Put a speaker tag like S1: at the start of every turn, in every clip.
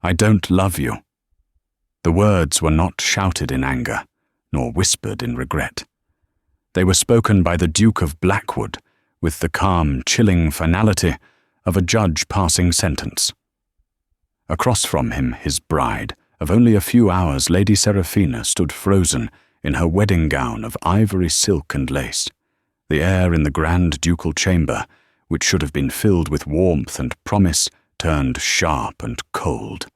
S1: I don't love you." The words were not shouted in anger, nor whispered in regret. They were spoken by the Duke of Blackwood with the calm, chilling finality of a judge passing sentence. Across from him, his bride, of only a few hours, Lady Seraphina, stood frozen in her wedding gown of ivory silk and lace. The air in the grand ducal chamber, which should have been filled with warmth and promise, turned sharp and cold.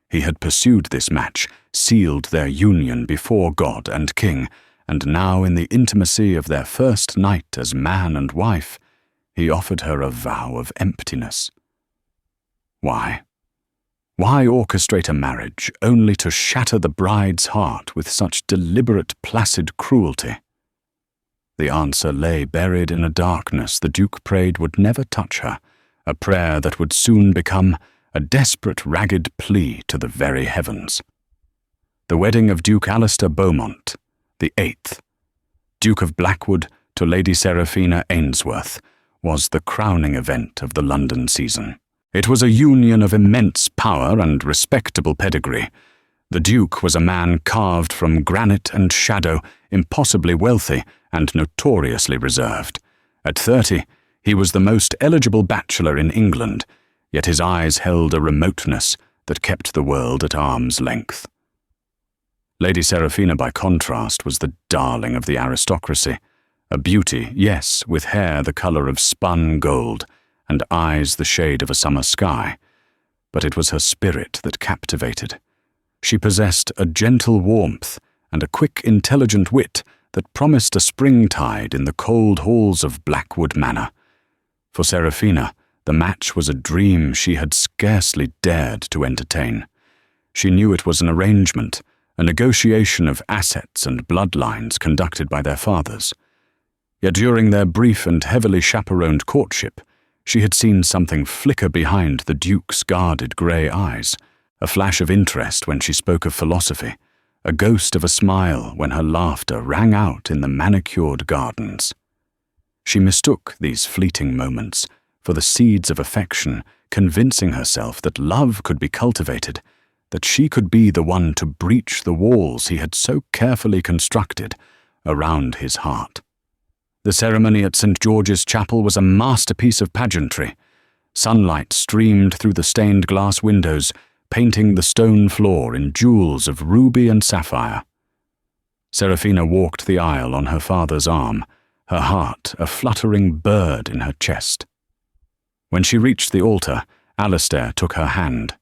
S1: He had pursued this match, sealed their union before God and King, and now in the intimacy of their first night as man and wife, he offered her a vow of emptiness. Why? Why orchestrate a marriage only to shatter the bride's heart with such deliberate, placid cruelty? The answer lay buried in a darkness the Duke prayed would never touch her, a prayer that would soon become a desperate, ragged plea to the very heavens. The wedding of Duke Alistair Beaumont, the 8th, Duke of Blackwood to Lady Seraphina Ainsworth, was the crowning event of the London season. It was a union of immense power and respectable pedigree. The Duke was a man carved from granite and shadow, impossibly wealthy and notoriously reserved. At 30, he was the most eligible bachelor in England, yet his eyes held a remoteness that kept the world at arm's length. Lady Seraphina, by contrast, was the darling of the aristocracy, a beauty, yes, with hair the colour of spun gold and eyes the shade of a summer sky, but it was her spirit that captivated. She possessed a gentle warmth and a quick, intelligent wit that promised a springtide in the cold halls of Blackwood Manor. For Seraphina, the match was a dream she had scarcely dared to entertain. She knew it was an arrangement, a negotiation of assets and bloodlines conducted by their fathers. Yet during their brief and heavily chaperoned courtship, she had seen something flicker behind the Duke's guarded grey eyes, a flash of interest when she spoke of philosophy, a ghost of a smile when her laughter rang out in the manicured gardens. She mistook these fleeting moments for the seeds of affection, convincing herself that love could be cultivated, that she could be the one to breach the walls he had so carefully constructed around his heart. The ceremony at St. George's Chapel was a masterpiece of pageantry. Sunlight streamed through the stained glass windows, painting the stone floor in jewels of ruby and sapphire. Seraphina walked the aisle on her father's arm, her heart a fluttering bird in her chest. When she reached the altar, Alistair took her hand.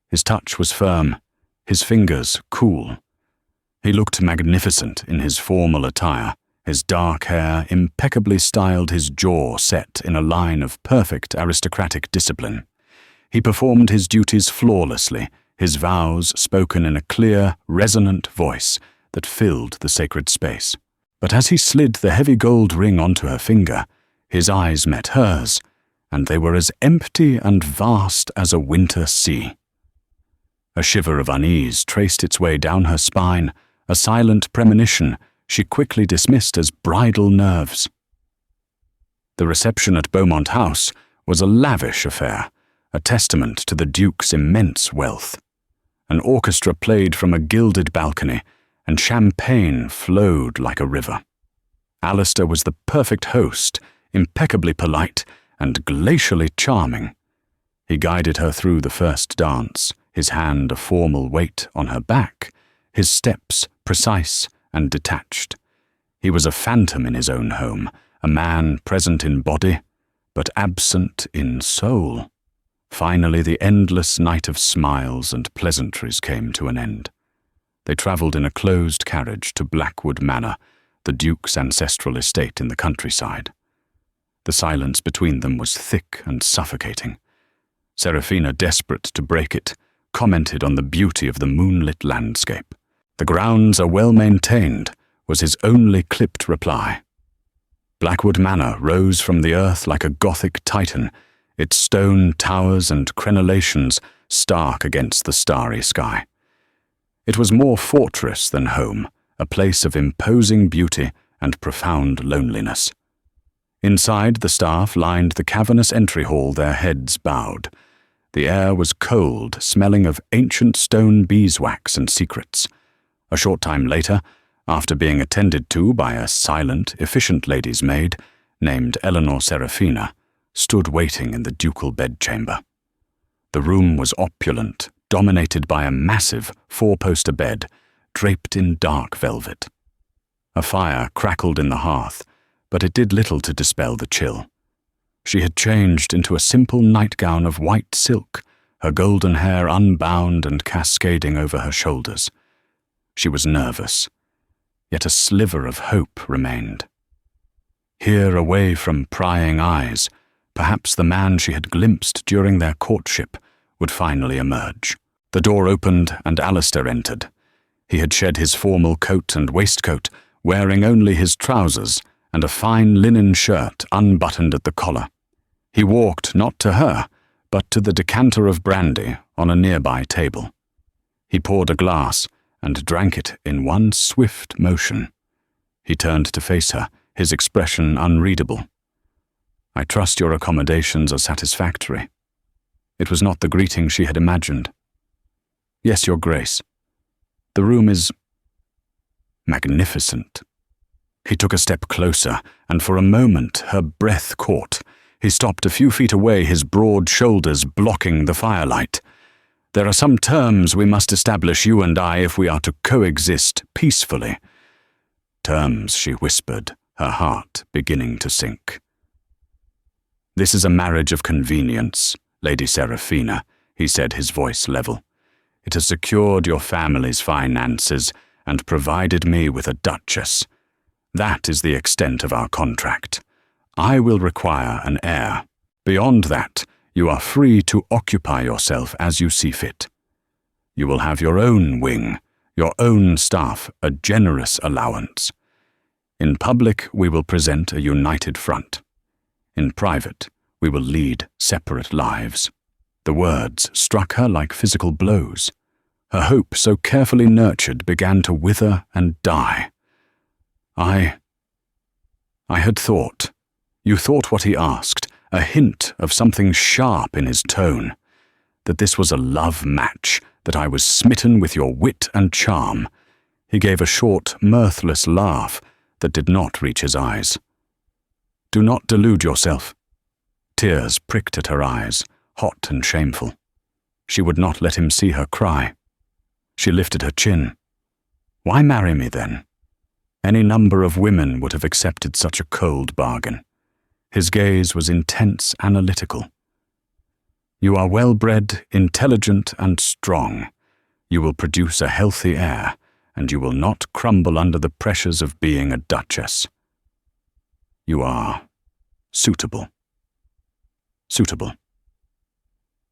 S1: His touch was firm, his fingers cool. He looked magnificent in his formal attire, his dark hair impeccably styled, his jaw set in a line of perfect aristocratic discipline. He performed his duties flawlessly, his vows spoken in a clear, resonant voice that filled the sacred space. But as he slid the heavy gold ring onto her finger, his eyes met hers, and they were as empty and vast as a winter sea. A shiver of unease traced its way down her spine, a silent premonition she quickly dismissed as bridal nerves. The reception at Beaumont House was a lavish affair, a testament to the Duke's immense wealth. An orchestra played from a gilded balcony, and champagne flowed like a river. Alistair was the perfect host, impeccably polite and glacially charming. He guided her through the first dance, his hand a formal weight on her back, his steps precise and detached. He was a phantom in his own home, a man present in body, but absent in soul. Finally, the endless night of smiles and pleasantries came to an end. They travelled in a closed carriage to Blackwood Manor, the Duke's ancestral estate in the countryside. The silence between them was thick and suffocating. Seraphina, desperate to break it, commented on the beauty of the moonlit landscape. "The grounds are well maintained," was his only clipped reply. Blackwood Manor rose from the earth like a Gothic Titan, its stone towers and crenellations stark against the starry sky. It was more fortress than home, a place of imposing beauty and profound loneliness. Inside, the staff lined the cavernous entry hall, their heads bowed. The air was cold, smelling of ancient stone beeswax and secrets. A short time later, after being attended to by a silent, efficient lady's maid named Lady Seraphina, stood waiting in the ducal bedchamber. The room was opulent, dominated by a massive four-poster bed draped in dark velvet. A fire crackled in the hearth, but it did little to dispel the chill. She had changed into a simple nightgown of white silk, her golden hair unbound and cascading over her shoulders. She was nervous, yet a sliver of hope remained. Here, away from prying eyes, perhaps the man she had glimpsed during their courtship would finally emerge. The door opened and Alistair entered. He had shed his formal coat and waistcoat, wearing only his trousers and a fine linen shirt unbuttoned at the collar. He walked not to her, but to the decanter of brandy on a nearby table. He poured a glass and drank it in one swift motion. He turned to face her, his expression unreadable. "I trust your accommodations are satisfactory." It was not the greeting she had imagined. "Yes, Your Grace. The room is magnificent." He took a step closer, and for a moment her breath caught. He stopped a few feet away, his broad shoulders blocking the firelight. "There are some terms we must establish, you and I, if we are to coexist peacefully." "Terms," she whispered, her heart beginning to sink. "This is a marriage of convenience, Lady Seraphina," he said, his voice level. "It has secured your family's finances and provided me with a duchess. That is the extent of our contract. I will require an heir. Beyond that, you are free to occupy yourself as you see fit. You will have your own wing, your own staff, a generous allowance. In public, we will present a united front. In private, we will lead separate lives." The words struck her like physical blows. Her hope, so carefully nurtured, began to wither and die. I had thought. You thought what he asked, a hint of something sharp in his tone, that this was a love match, that I was smitten with your wit and charm. He gave a short, mirthless laugh that did not reach his eyes. "Do not delude yourself." Tears pricked at her eyes, hot and shameful. She would not let him see her cry. She lifted her chin. "Why marry me, then?" Any number of women would have accepted such a cold bargain. His gaze was intense, analytical. "You are well-bred, intelligent, and strong. You will produce a healthy heir, and you will not crumble under the pressures of being a duchess. You are suitable." Suitable.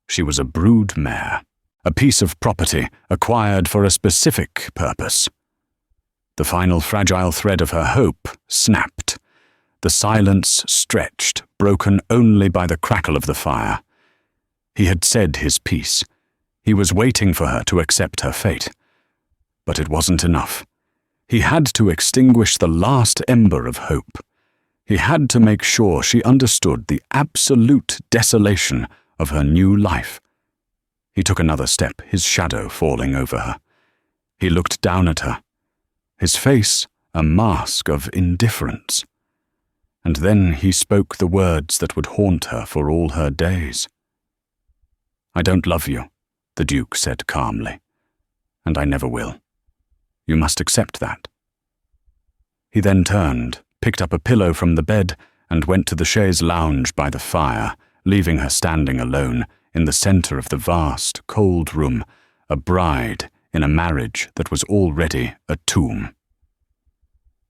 S1: She was a brood mare, a piece of property acquired for a specific purpose. The final fragile thread of her hope snapped. The silence stretched, broken only by the crackle of the fire. He had said his piece. He was waiting for her to accept her fate. But it wasn't enough. He had to extinguish the last ember of hope. He had to make sure she understood the absolute desolation of her new life. He took another step, his shadow falling over her. He looked down at her, his face a mask of indifference. And then he spoke the words that would haunt her for all her days. "I don't love you," the Duke said calmly, "and I never will. You must accept that." He then turned, picked up a pillow from the bed, and went to the chaise lounge by the fire, leaving her standing alone in the center of the vast, cold room, a bride in a marriage that was already a tomb.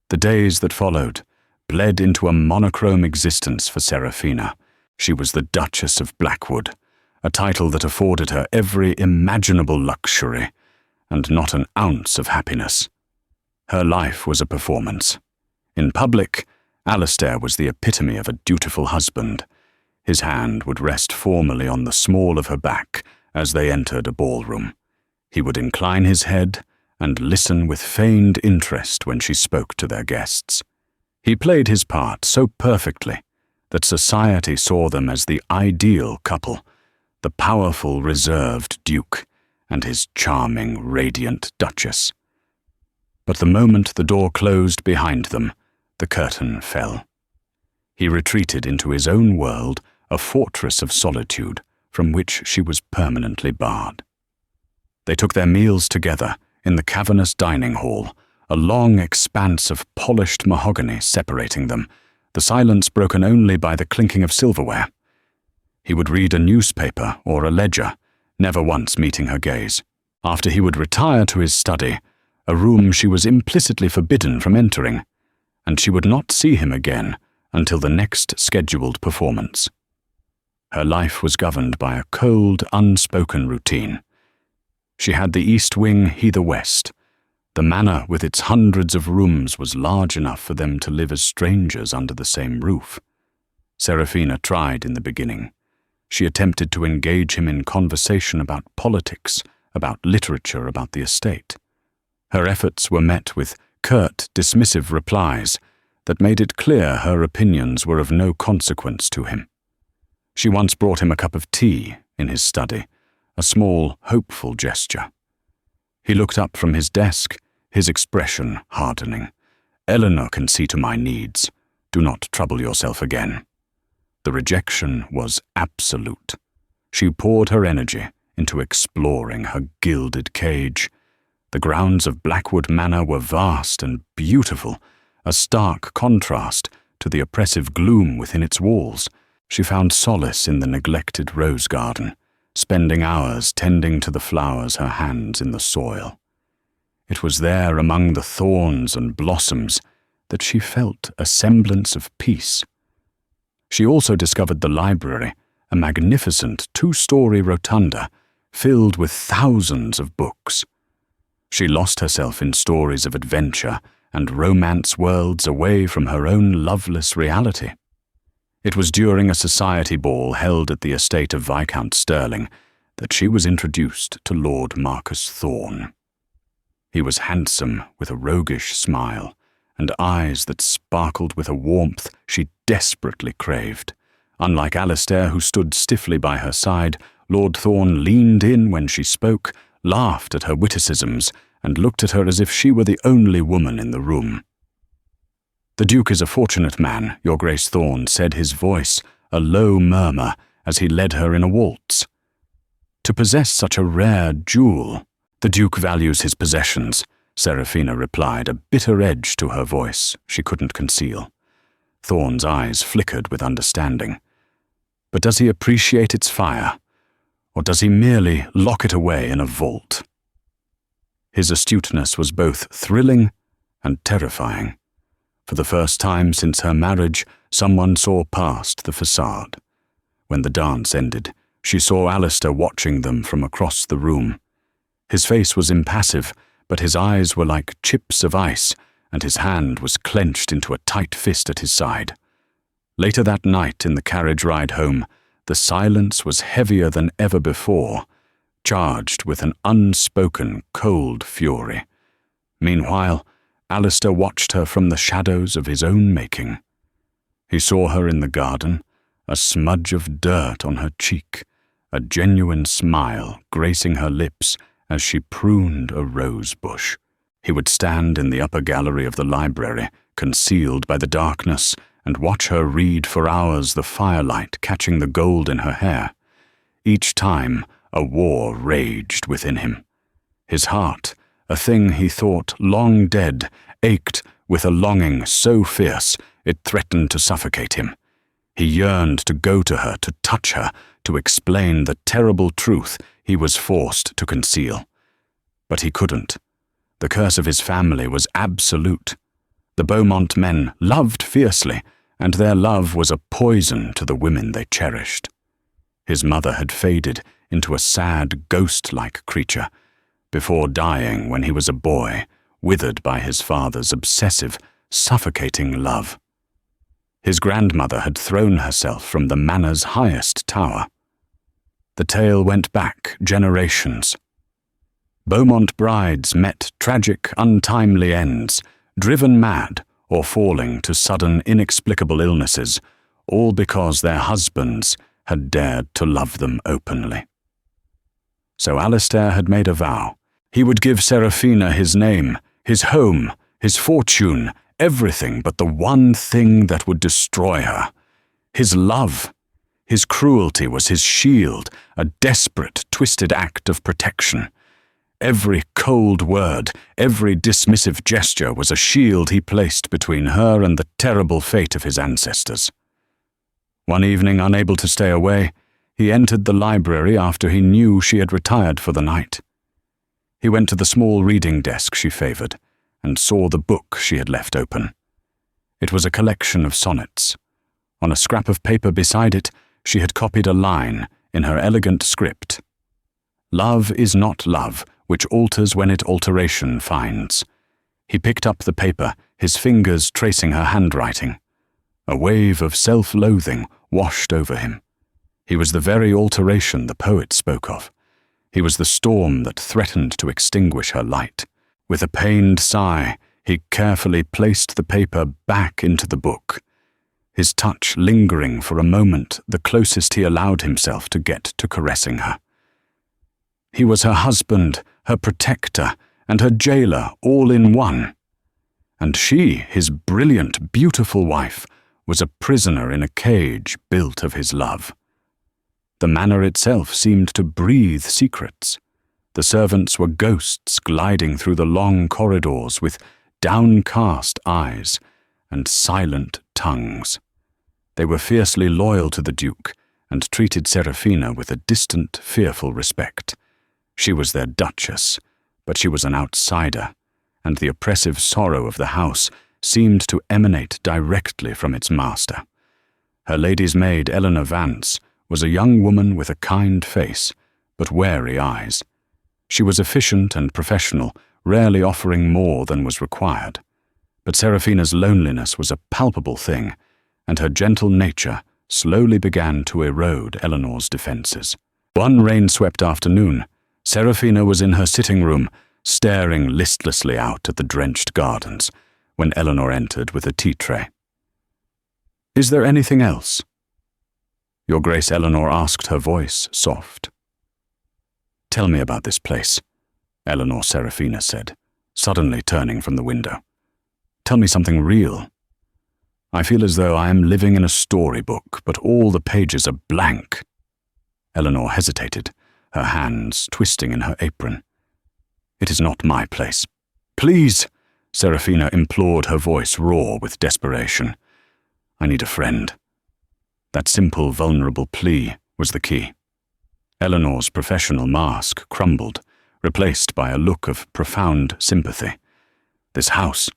S1: The days that followed bled into a monochrome existence for Seraphina. She was the Duchess of Blackwood, a title that afforded her every imaginable luxury, and not an ounce of happiness. Her life was a performance. In public, Alistair was the epitome of a dutiful husband. His hand would rest formally on the small of her back as they entered a ballroom. He would incline his head and listen with feigned interest when she spoke to their guests. He played his part so perfectly that society saw them as the ideal couple, the powerful, reserved Duke and his charming, radiant Duchess. But the moment the door closed behind them, the curtain fell. He retreated into his own world, a fortress of solitude from which she was permanently barred. They took their meals together in the cavernous dining hall, a long expanse of polished mahogany separating them, the silence broken only by the clinking of silverware. He would read a newspaper or a ledger, never once meeting her gaze. After he would retire to his study, a room she was implicitly forbidden from entering, and she would not see him again until the next scheduled performance. Her life was governed by a cold, unspoken routine. She had the east wing, he the west. The manor with its hundreds of rooms was large enough for them to live as strangers under the same roof. Seraphina tried in the beginning. She attempted to engage him in conversation about politics, about literature, about the estate. Her efforts were met with curt, dismissive replies that made it clear her opinions were of no consequence to him. She once brought him a cup of tea in his study, a small, hopeful gesture. He looked up from his desk, his expression hardening. "Eleanor can see to my needs. Do not trouble yourself again." The rejection was absolute. She poured her energy into exploring her gilded cage. The grounds of Blackwood Manor were vast and beautiful, a stark contrast to the oppressive gloom within its walls. She found solace in the neglected rose garden, spending hours tending to the flowers, her hands in the soil. It was there among the thorns and blossoms that she felt a semblance of peace. She also discovered the library, a magnificent two-story rotunda filled with thousands of books. She lost herself in stories of adventure and romance worlds away from her own loveless reality. It was during a society ball held at the estate of Viscount Stirling that she was introduced to Lord Marcus Thorne. He was handsome with a roguish smile and eyes that sparkled with a warmth she desperately craved. Unlike Alistair, who stood stiffly by her side, Lord Thorne leaned in when she spoke, laughed at her witticisms, and looked at her as if she were the only woman in the room. "The Duke is a fortunate man," Your Grace Thorne said, his voice a low murmur as he led her in a waltz. "To possess such a rare jewel." "The Duke values his possessions," Seraphina replied, a bitter edge to her voice she couldn't conceal. Thorne's eyes flickered with understanding. "But does he appreciate its fire? Or does he merely lock it away in a vault?" His astuteness was both thrilling and terrifying. For the first time since her marriage, someone saw past the facade. When the dance ended, she saw Alistair watching them from across the room. His face was impassive, but his eyes were like chips of ice, and his hand was clenched into a tight fist at his side. Later that night, in the carriage ride home, the silence was heavier than ever before, charged with an unspoken, cold fury. Meanwhile, Alistair watched her from the shadows of his own making. He saw her in the garden, a smudge of dirt on her cheek, a genuine smile gracing her lips as she pruned a rose bush. He would stand in the upper gallery of the library, concealed by the darkness, and watch her read for hours, the firelight catching the gold in her hair. Each time, a war raged within him. His heart, a thing he thought long dead, ached with a longing so fierce it threatened to suffocate him. He yearned to go to her, to touch her, to explain the terrible truth he was forced to conceal. But he couldn't. The curse of his family was absolute. The Beaumont men loved fiercely, and their love was a poison to the women they cherished. His mother had faded into a sad, ghost-like creature, before dying when he was a boy, withered by his father's obsessive, suffocating love. His grandmother had thrown herself from the manor's highest tower. The tale went back generations. Beaumont brides met tragic, untimely ends, driven mad or falling to sudden, inexplicable illnesses, all because their husbands had dared to love them openly. So Alistair had made a vow. He would give Seraphina his name, his home, his fortune, everything but the one thing that would destroy her. His love. His cruelty was his shield, a desperate, twisted act of protection. Every cold word, every dismissive gesture was a shield he placed between her and the terrible fate of his ancestors. One evening, unable to stay away, he entered the library after he knew she had retired for the night. He went to the small reading desk she favoured and saw the book she had left open. It was a collection of sonnets. On a scrap of paper beside it, she had copied a line in her elegant script. "Love is not love, which alters when it alteration finds." He picked up the paper, his fingers tracing her handwriting. A wave of self-loathing washed over him. He was the very alteration the poet spoke of. He was the storm that threatened to extinguish her light. With a pained sigh, he carefully placed the paper back into the book, his touch lingering for a moment, the closest he allowed himself to get to caressing her. He was her husband, her protector, and her jailer all in one. And she, his brilliant, beautiful wife, was a prisoner in a cage built of his love. The manor itself seemed to breathe secrets. The servants were ghosts gliding through the long corridors with downcast eyes and silent tongues. They were fiercely loyal to the Duke and treated Seraphina with a distant, fearful respect. She was their duchess, but she was an outsider, and the oppressive sorrow of the house seemed to emanate directly from its master. Her lady's maid, Eleanor Vance, was a young woman with a kind face, but wary eyes. She was efficient and professional, rarely offering more than was required. But Seraphina's loneliness was a palpable thing, and her gentle nature slowly began to erode Eleanor's defences. One rain-swept afternoon, Seraphina was in her sitting room, staring listlessly out at the drenched gardens, when Eleanor entered with a tea tray. "Is there anything else?" "Your Grace," Eleanor asked, her voice soft. "Tell me about this place," Eleanor Seraphina said, suddenly turning from the window. "Tell me something real. I feel as though I am living in a storybook, but all the pages are blank." Eleanor hesitated, her hands twisting in her apron. "It is not my place." "Please," Seraphina implored, her voice raw with desperation. "I need a friend." That simple, vulnerable plea was the key. Eleanor's professional mask crumbled, replaced by a look of profound sympathy. "This house,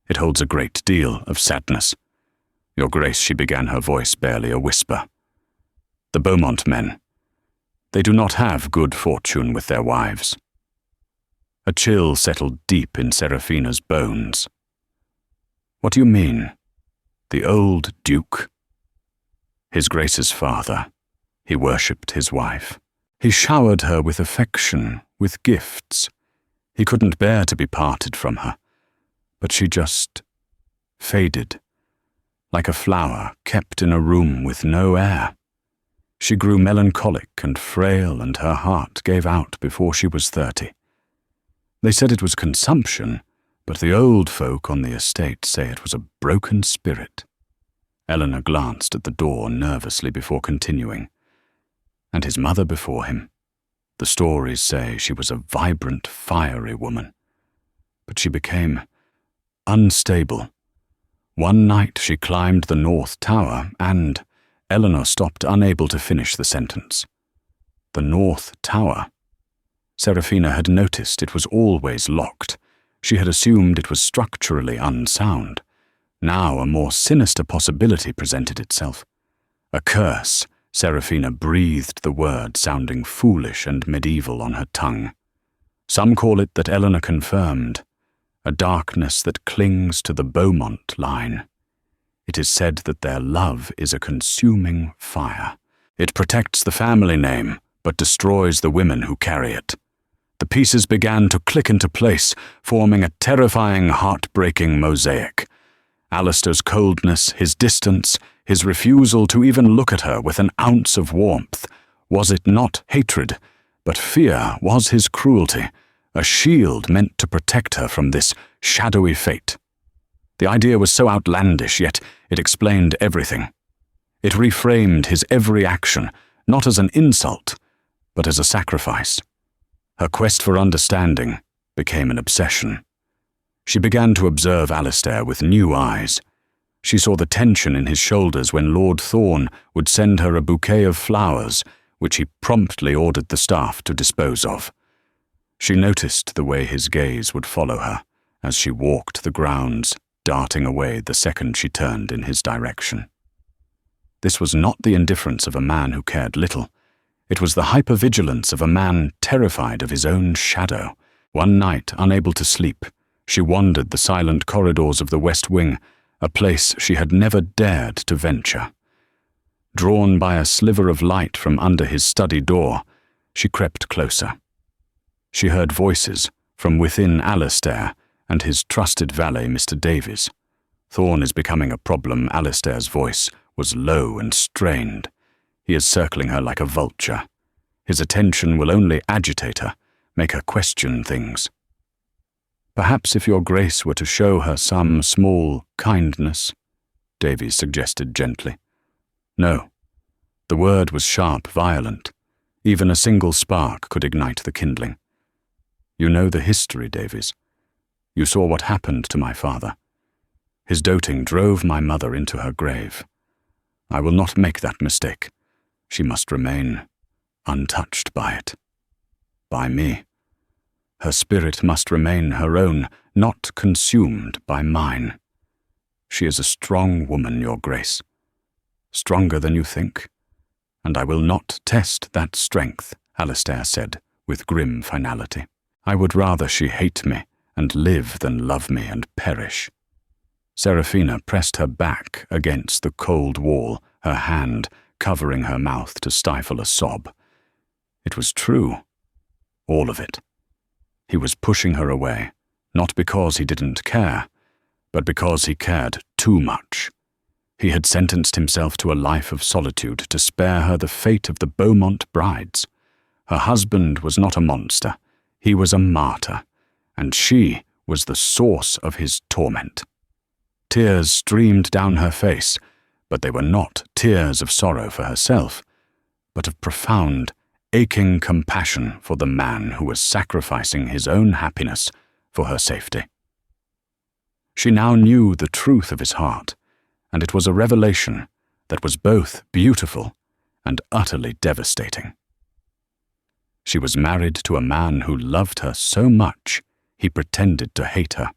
S1: it holds a great deal of sadness. Your Grace," she began, her voice barely a whisper. "The Beaumont men, they do not have good fortune with their wives." A chill settled deep in Seraphina's bones. "What do you mean? The old Duke?" "His Grace's father. He worshipped his wife. He showered her with affection, with gifts. He couldn't bear to be parted from her. But she just faded, like a flower kept in a room with no air. She grew melancholic and frail, and her heart gave out before she was 30. They said it was consumption, but the old folk on the estate say it was a broken spirit." Eleanor glanced at the door nervously before continuing. "And his mother before him. The stories say she was a vibrant, fiery woman. But she became unstable. One night she climbed the North Tower and..." Eleanor stopped, unable to finish the sentence. The North Tower. Seraphina had noticed it was always locked. She had assumed it was structurally unsound. Now a more sinister possibility presented itself. A curse. Seraphina breathed the word, sounding foolish and medieval on her tongue. Some call it that Eleanor confirmed. A darkness that clings to the Beaumont line. It is said that their love is a consuming fire. It protects the family name, but destroys the women who carry it. The pieces began to click into place, forming a terrifying, heartbreaking mosaic. Alistair's coldness, his distance, his refusal to even look at her with an ounce of warmth. Was it not hatred, but fear was his cruelty, a shield meant to protect her from this shadowy fate? The idea was so outlandish, yet it explained everything. It reframed his every action, not as an insult, but as a sacrifice. Her quest for understanding became an obsession. She began to observe Alistair with new eyes. She saw the tension in his shoulders when Lord Thorne would send her a bouquet of flowers, which he promptly ordered the staff to dispose of. She noticed the way his gaze would follow her as she walked the grounds, darting away the second she turned in his direction. This was not the indifference of a man who cared little. It was the hypervigilance of a man terrified of his own shadow. One night, unable to sleep, she wandered the silent corridors of the West Wing, a place she had never dared to venture. Drawn by a sliver of light from under his study door, she crept closer. She heard voices from within Alistair and his trusted valet, Mr. Davies. Thorne is becoming a problem. Alistair's voice was low and strained. He is circling her like a vulture. His attention will only agitate her, make her question things. Perhaps if your grace were to show her some small kindness, Davies suggested gently. No. The word was sharp, violent. Even a single spark could ignite the kindling. You know the history, Davies. You saw what happened to my father. His doting drove my mother into her grave. I will not make that mistake. She must remain untouched by it. By me. Her spirit must remain her own, not consumed by mine. She is a strong woman, your grace. Stronger than you think. And I will not test that strength, Alistair said, with grim finality. I would rather she hate me and live than love me and perish. Seraphina pressed her back against the cold wall, her hand covering her mouth to stifle a sob. It was true. All of it. He was pushing her away, not because he didn't care, but because he cared too much. He had sentenced himself to a life of solitude to spare her the fate of the Beaumont brides. Her husband was not a monster. He was a martyr, and she was the source of his torment. Tears streamed down her face, but they were not tears of sorrow for herself, but of profound, aching compassion for the man who was sacrificing his own happiness for her safety. She now knew the truth of his heart, and it was a revelation that was both beautiful and utterly devastating. She was married to a man who loved her so much he pretended to hate her,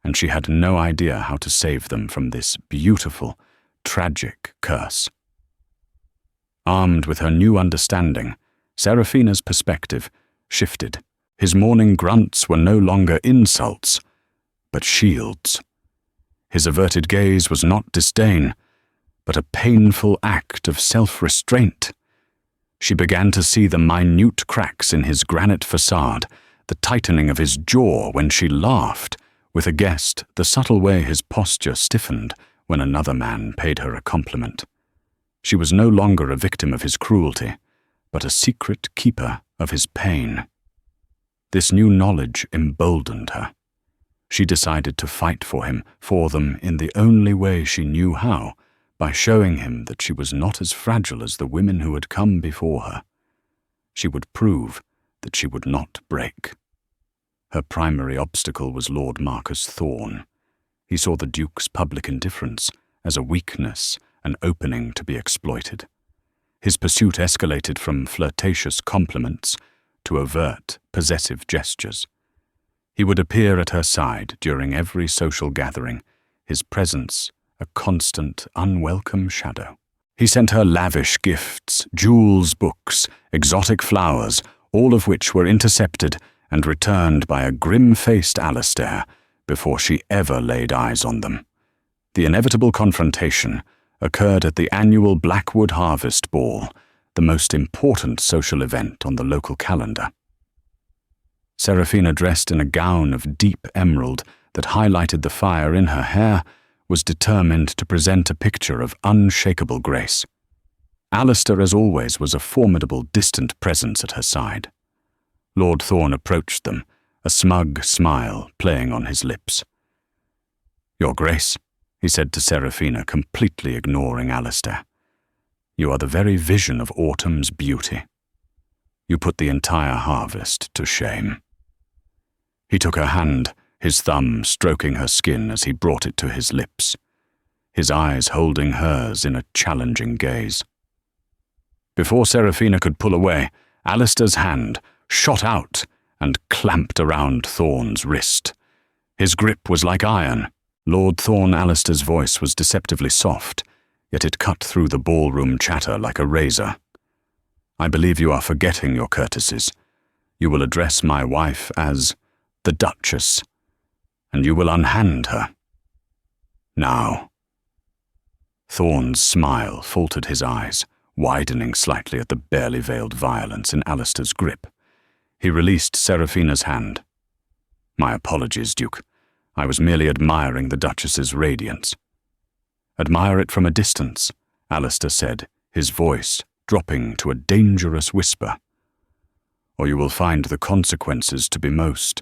S1: and she had no idea how to save them from this beautiful, tragic curse. Armed with her new understanding, Seraphina's perspective shifted. His morning grunts were no longer insults, but shields. His averted gaze was not disdain, but a painful act of self-restraint. She began to see the minute cracks in his granite facade, the tightening of his jaw when she laughed, with a guest the subtle way his posture stiffened when another man paid her a compliment. She was no longer a victim of his cruelty, but a secret keeper of his pain. This new knowledge emboldened her. She decided to fight for him, for them, in the only way she knew how, by showing him that she was not as fragile as the women who had come before her. She would prove that she would not break. Her primary obstacle was Lord Marcus Thorne. He saw the Duke's public indifference as a weakness, an opening to be exploited. His pursuit escalated from flirtatious compliments to overt, possessive gestures. He would appear at her side during every social gathering, his presence a constant, unwelcome shadow. He sent her lavish gifts, jewels, books, exotic flowers, all of which were intercepted and returned by a grim-faced Alistair before she ever laid eyes on them. The inevitable confrontation occurred at the annual Blackwood Harvest Ball, the most important social event on the local calendar. Seraphina, dressed in a gown of deep emerald that highlighted the fire in her hair, was determined to present a picture of unshakable grace. Alistair, as always, was a formidable, distant presence at her side. Lord Thorne approached them, a smug smile playing on his lips. "Your Grace," he said to Seraphina, completely ignoring Alistair. "You are the very vision of autumn's beauty. You put the entire harvest to shame." He took her hand, his thumb stroking her skin as he brought it to his lips, his eyes holding hers in a challenging gaze. Before Seraphina could pull away, Alistair's hand shot out and clamped around Thorne's wrist. His grip was like iron. Lord Thorne Alistair's voice was deceptively soft, yet it cut through the ballroom chatter like a razor. "I believe you are forgetting your courtesies. You will address my wife as the Duchess, and you will unhand her. Now." Thorne's smile faltered his eyes, widening slightly at the barely veiled violence in Alistair's grip. He released Seraphina's hand. "My apologies, Duke. I was merely admiring the Duchess's radiance." "Admire it from a distance," Alistair said, his voice dropping to a dangerous whisper, "or you will find the consequences to be most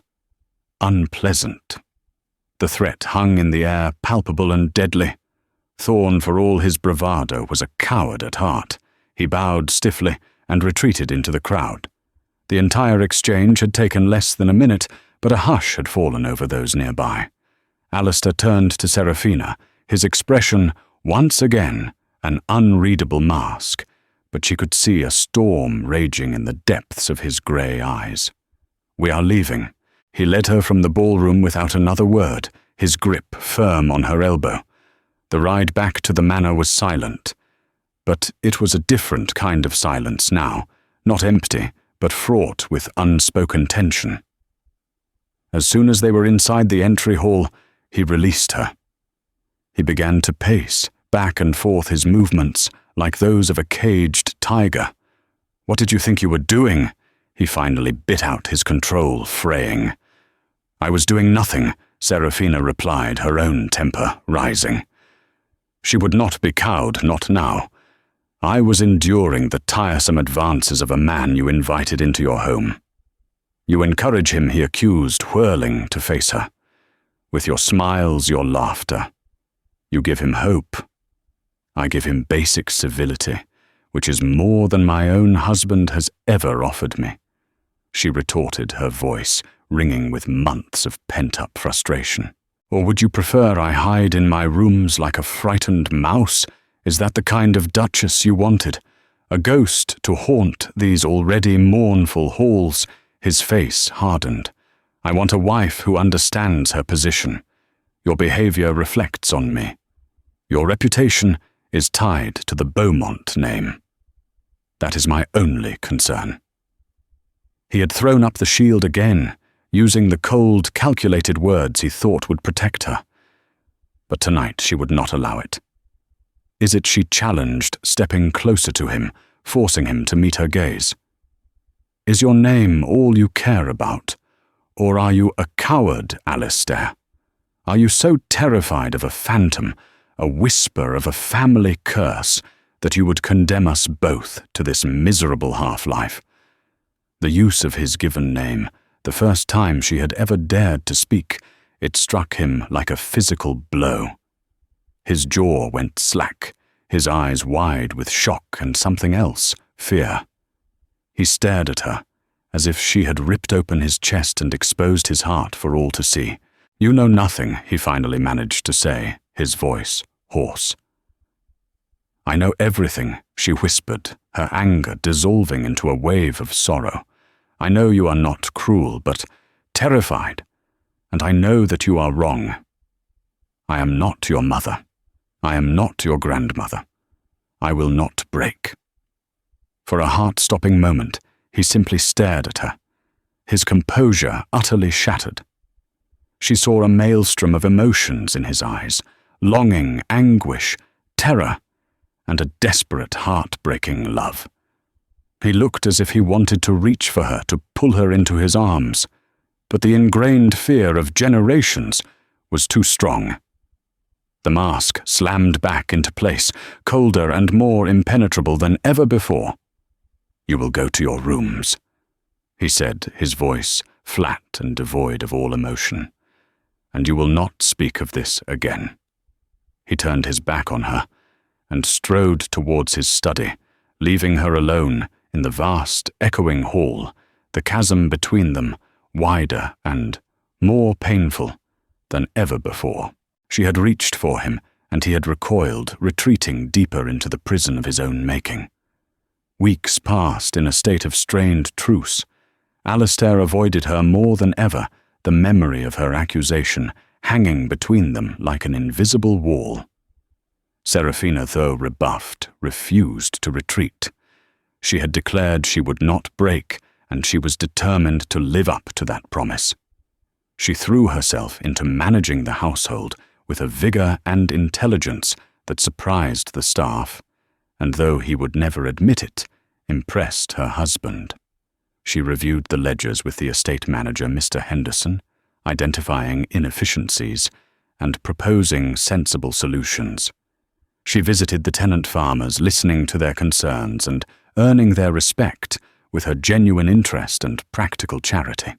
S1: unpleasant." The threat hung in the air, palpable and deadly. Thorne, for all his bravado, was a coward at heart. He bowed stiffly and retreated into the crowd. The entire exchange had taken less than a minute, but a hush had fallen over those nearby. Alistair turned to Seraphina, his expression once again an unreadable mask, but she could see a storm raging in the depths of his grey eyes. "We are leaving." He led her from the ballroom without another word, his grip firm on her elbow. The ride back to the manor was silent, but it was a different kind of silence now, not empty, but fraught with unspoken tension. As soon as they were inside the entry hall, he released her. He began to pace, back and forth, his movements like those of a caged tiger. "What did you think you were doing?" He finally bit out, his control fraying. "I was doing nothing," Seraphina replied, her own temper rising. She would not be cowed, not now. "I was enduring the tiresome advances of a man you invited into your home. You encourage him," he accused, whirling to face her. "With your smiles, your laughter. You give him hope. I give him basic civility, which is more than my own husband has ever offered me," she retorted, her voice ringing with months of pent-up frustration. "Or would you prefer I hide in my rooms like a frightened mouse? Is that the kind of Duchess you wanted? A ghost to haunt these already mournful halls?" His face hardened. "I want a wife who understands her position. Your behavior reflects on me. Your reputation is tied to the Beaumont name. That is my only concern." He had thrown up the shield again, using the cold, calculated words he thought would protect her. But tonight she would not allow it. "Is it," she challenged, stepping closer to him, forcing him to meet her gaze. "Is your name all you care about? Or are you a coward, Alistair? Are you so terrified of a phantom, a whisper of a family curse, that you would condemn us both to this miserable half-life?" The use of his given name, the first time she had ever dared to speak, it struck him like a physical blow. His jaw went slack, his eyes wide with shock and something else, fear. He stared at her, as if she had ripped open his chest and exposed his heart for all to see. "You know nothing," he finally managed to say, his voice hoarse. "I know everything," she whispered, her anger dissolving into a wave of sorrow. "I know you are not cruel, but terrified, and I know that you are wrong. I am not your mother. I am not your grandmother. I will not break." For a heart-stopping moment, he simply stared at her, his composure utterly shattered. She saw a maelstrom of emotions in his eyes, longing, anguish, terror, and a desperate, heart-breaking love. He looked as if he wanted to reach for her, to pull her into his arms, but the ingrained fear of generations was too strong. The mask slammed back into place, colder and more impenetrable than ever before. "You will go to your rooms," he said, his voice flat and devoid of all emotion. "And you will not speak of this again." He turned his back on her and strode towards his study, leaving her alone in the vast, echoing hall, the chasm between them wider and more painful than ever before. She had reached for him, and he had recoiled, retreating deeper into the prison of his own making. Weeks passed in a state of strained truce. Alistair avoided her more than ever, the memory of her accusation hanging between them like an invisible wall. Seraphina, though rebuffed, refused to retreat. She had declared she would not break, and she was determined to live up to that promise. She threw herself into managing the household with a vigor and intelligence that surprised the staff, and though he would never admit it, impressed her husband. She reviewed the ledgers with the estate manager, Mr. Henderson, identifying inefficiencies and proposing sensible solutions. She visited the tenant farmers, listening to their concerns and earning their respect with her genuine interest and practical charity.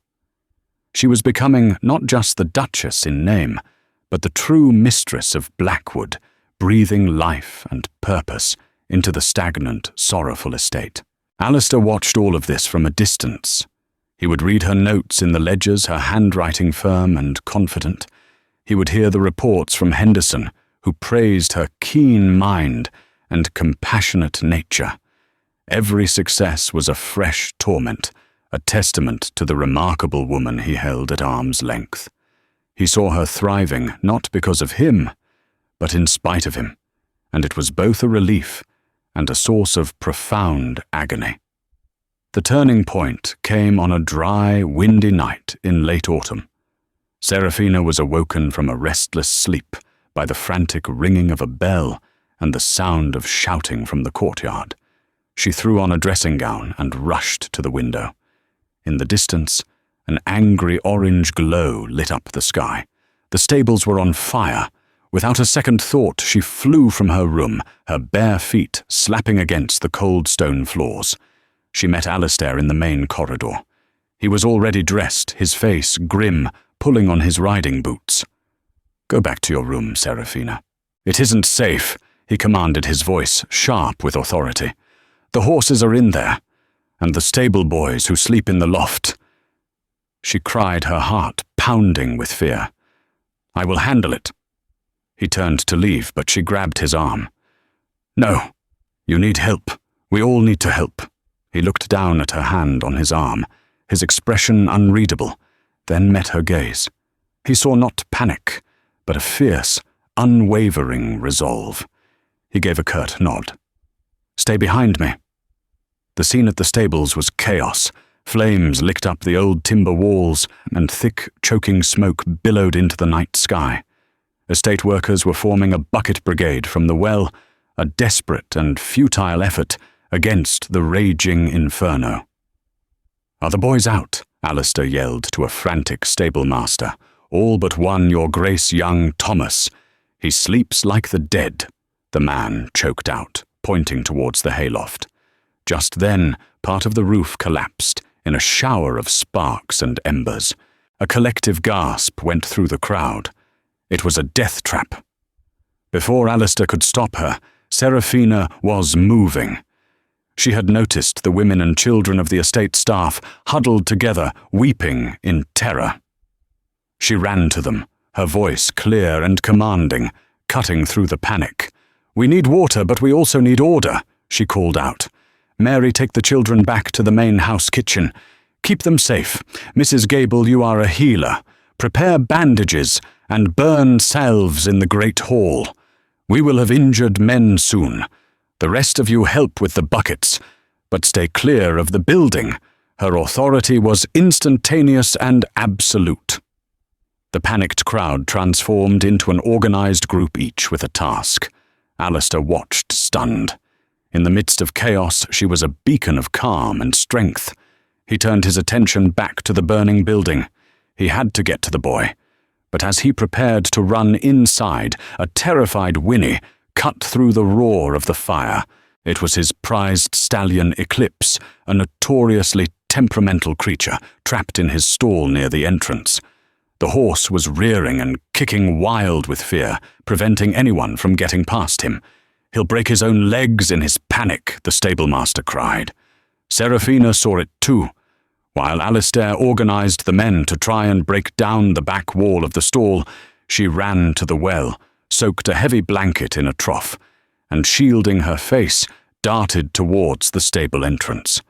S1: She was becoming not just the Duchess in name, but the true mistress of Blackwood, breathing life and purpose into the stagnant, sorrowful estate. Alistair watched all of this from a distance. He would read her notes in the ledgers, her handwriting firm and confident. He would hear the reports from Henderson, who praised her keen mind and compassionate nature. Every success was a fresh torment, a testament to the remarkable woman he held at arm's length. He saw her thriving not because of him, but in spite of him, and it was both a relief and a source of profound agony. The turning point came on a dry, windy night in late autumn. Seraphina was awoken from a restless sleep by the frantic ringing of a bell and the sound of shouting from the courtyard. She threw on a dressing gown and rushed to the window. In the distance, an angry orange glow lit up the sky. The stables were on fire. Without a second thought, she flew from her room, her bare feet slapping against the cold stone floors. She met Alistair in the main corridor. He was already dressed, his face grim, pulling on his riding boots. "Go back to your room, Seraphina. It isn't safe," he commanded, his voice sharp with authority. "The horses are in there, and the stable boys who sleep in the loft." She cried, her heart pounding with fear. "I will handle it." He turned to leave, but she grabbed his arm. "No, you need help. We all need to help." He looked down at her hand on his arm, his expression unreadable, then met her gaze. He saw not panic, but a fierce, unwavering resolve. He gave a curt nod. "Stay behind me." The scene at the stables was chaos. Flames licked up the old timber walls, and thick, choking smoke billowed into the night sky. Estate workers were forming a bucket brigade from the well, a desperate and futile effort against the raging inferno. "Are the boys out?" Alistair yelled to a frantic stable master. "All but one, your grace, young Thomas. He sleeps like the dead," the man choked out, pointing towards the hayloft. Just then, part of the roof collapsed in a shower of sparks and embers. A collective gasp went through the crowd. It was a death trap. Before Alistair could stop her, Seraphina was moving. She had noticed the women and children of the estate staff huddled together, weeping in terror. She ran to them, her voice clear and commanding, cutting through the panic. "We need water, but we also need order," she called out. "Mary, take the children back to the main house kitchen. Keep them safe. Mrs. Gable, you are a healer. Prepare bandages and burn salves in the great hall. We will have injured men soon. The rest of you help with the buckets, but stay clear of the building." Her authority was instantaneous and absolute. The panicked crowd transformed into an organized group, each with a task. Alistair watched, stunned. In the midst of chaos, she was a beacon of calm and strength. He turned his attention back to the burning building. He had to get to the boy. But as he prepared to run inside, a terrified whinny cut through the roar of the fire. It was his prized stallion Eclipse, a notoriously temperamental creature trapped in his stall near the entrance. The horse was rearing and kicking wild with fear, preventing anyone from getting past him. "He'll break his own legs in his panic," the stablemaster cried. Seraphina saw it too. While Alistair organized the men to try and break down the back wall of the stall, she ran to the well, soaked a heavy blanket in a trough, and shielding her face, darted towards the stable entrance.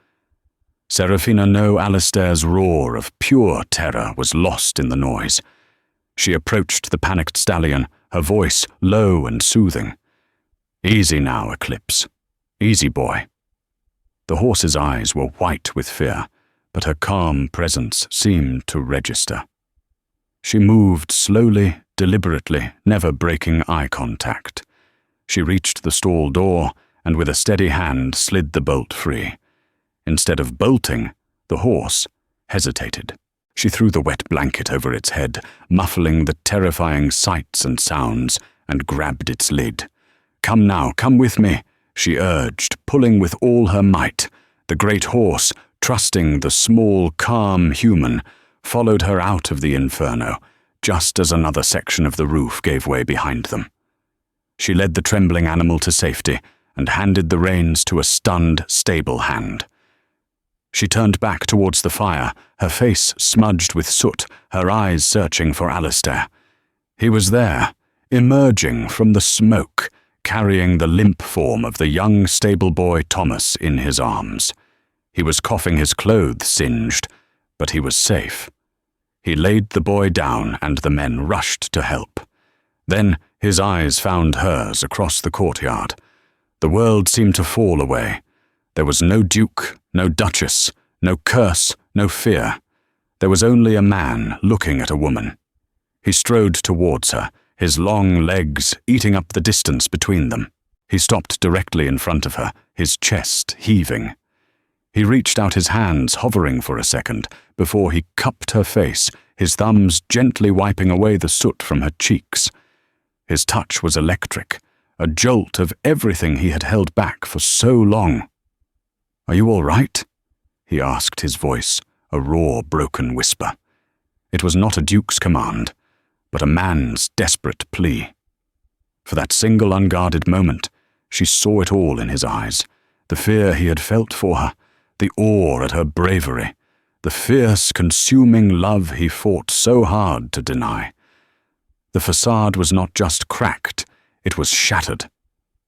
S1: Seraphina knew Alistair's roar of pure terror was lost in the noise. She approached the panicked stallion, her voice low and soothing. "Easy now, Eclipse. Easy, boy." The horse's eyes were white with fear, but her calm presence seemed to register. She moved slowly, deliberately, never breaking eye contact. She reached the stall door and with a steady hand slid the bolt free. Instead of bolting, the horse hesitated. She threw the wet blanket over its head, muffling the terrifying sights and sounds, and grabbed its lid. "Come now, come with me," she urged, pulling with all her might. The great horse, trusting the small, calm human, followed her out of the inferno, just as another section of the roof gave way behind them. She led the trembling animal to safety and handed the reins to a stunned stable hand. She turned back towards the fire, her face smudged with soot, her eyes searching for Alistair. He was there, emerging from the smoke, carrying the limp form of the young stable boy Thomas in his arms. He was coughing, his clothes singed, but he was safe. He laid the boy down and the men rushed to help. Then his eyes found hers across the courtyard. The world seemed to fall away. There was no duke, no duchess, no curse, no fear. There was only a man looking at a woman. He strode towards her, his long legs eating up the distance between them. He stopped directly in front of her, his chest heaving. He reached out his hands, hovering for a second, before he cupped her face, his thumbs gently wiping away the soot from her cheeks. His touch was electric, a jolt of everything he had held back for so long. "Are you all right?" he asked, his voice a raw, broken whisper. It was not a duke's command, but a man's desperate plea. For that single unguarded moment, she saw it all in his eyes, the fear he had felt for her, the awe at her bravery, the fierce, consuming love he fought so hard to deny. The facade was not just cracked, it was shattered.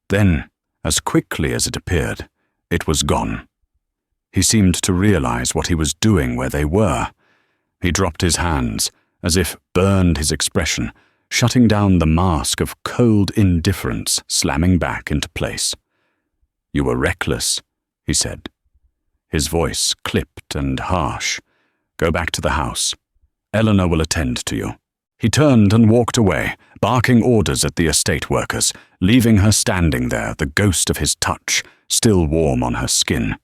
S1: Then, as quickly as it appeared, it was gone. He seemed to realize what he was doing where they were. He dropped his hands, as if burned his expression, shutting down the mask of cold indifference slamming back into place. "You were reckless," he said. His voice clipped and harsh. "Go back to the house. Eleanor will attend to you." He turned and walked away, barking orders at the estate workers, leaving her standing there, the ghost of his touch still warm on her skin.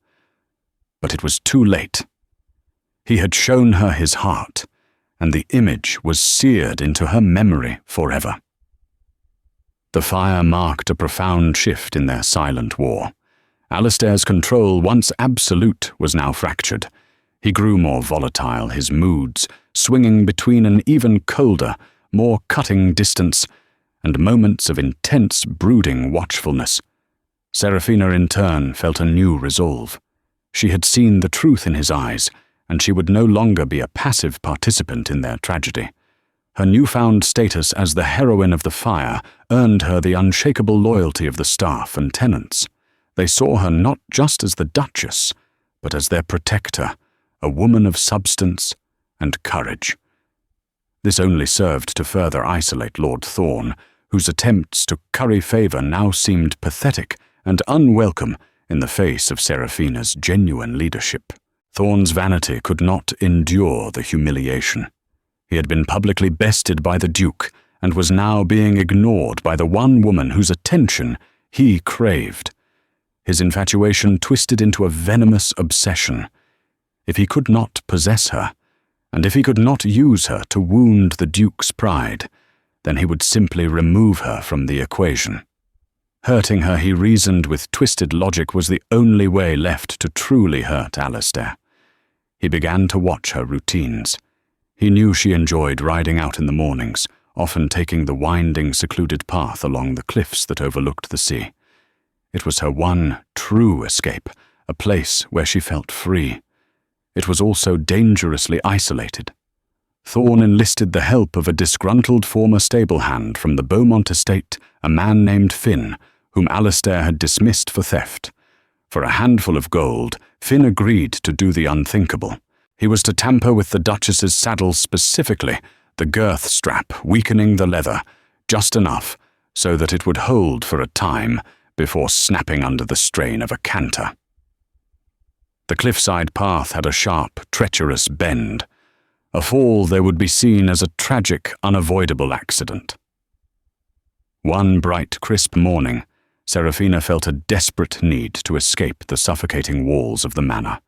S1: But it was too late. He had shown her his heart, and the image was seared into her memory forever. The fire marked a profound shift in their silent war. Alistair's control, once absolute, was now fractured. He grew more volatile, his moods swinging between an even colder, more cutting distance and moments of intense, brooding watchfulness. Seraphina, in turn, felt a new resolve. She had seen the truth in his eyes, and she would no longer be a passive participant in their tragedy. Her newfound status as the heroine of the fire earned her the unshakable loyalty of the staff and tenants. They saw her not just as the Duchess, but as their protector, a woman of substance and courage. This only served to further isolate Lord Thorn, whose attempts to curry favour now seemed pathetic and unwelcome in the face of Seraphina's genuine leadership. Thorn's vanity could not endure the humiliation. He had been publicly bested by the Duke and was now being ignored by the one woman whose attention he craved. His infatuation twisted into a venomous obsession. If he could not possess her, and if he could not use her to wound the Duke's pride, then he would simply remove her from the equation. Hurting her, he reasoned with twisted logic, was the only way left to truly hurt Alistair. He began to watch her routines. He knew she enjoyed riding out in the mornings, often taking the winding, secluded path along the cliffs that overlooked the sea. It was her one true escape, a place where she felt free. It was also dangerously isolated. Thorne enlisted the help of a disgruntled former stable hand from the Beaumont estate, a man named Finn, whom Alistair had dismissed for theft. For a handful of gold, Finn agreed to do the unthinkable. He was to tamper with the Duchess's saddle, specifically the girth strap, weakening the leather, just enough so that it would hold for a time before snapping under the strain of a canter. The cliffside path had a sharp, treacherous bend. A fall there would be seen as a tragic, unavoidable accident. One bright, crisp morning, Seraphina felt a desperate need to escape the suffocating walls of the manor.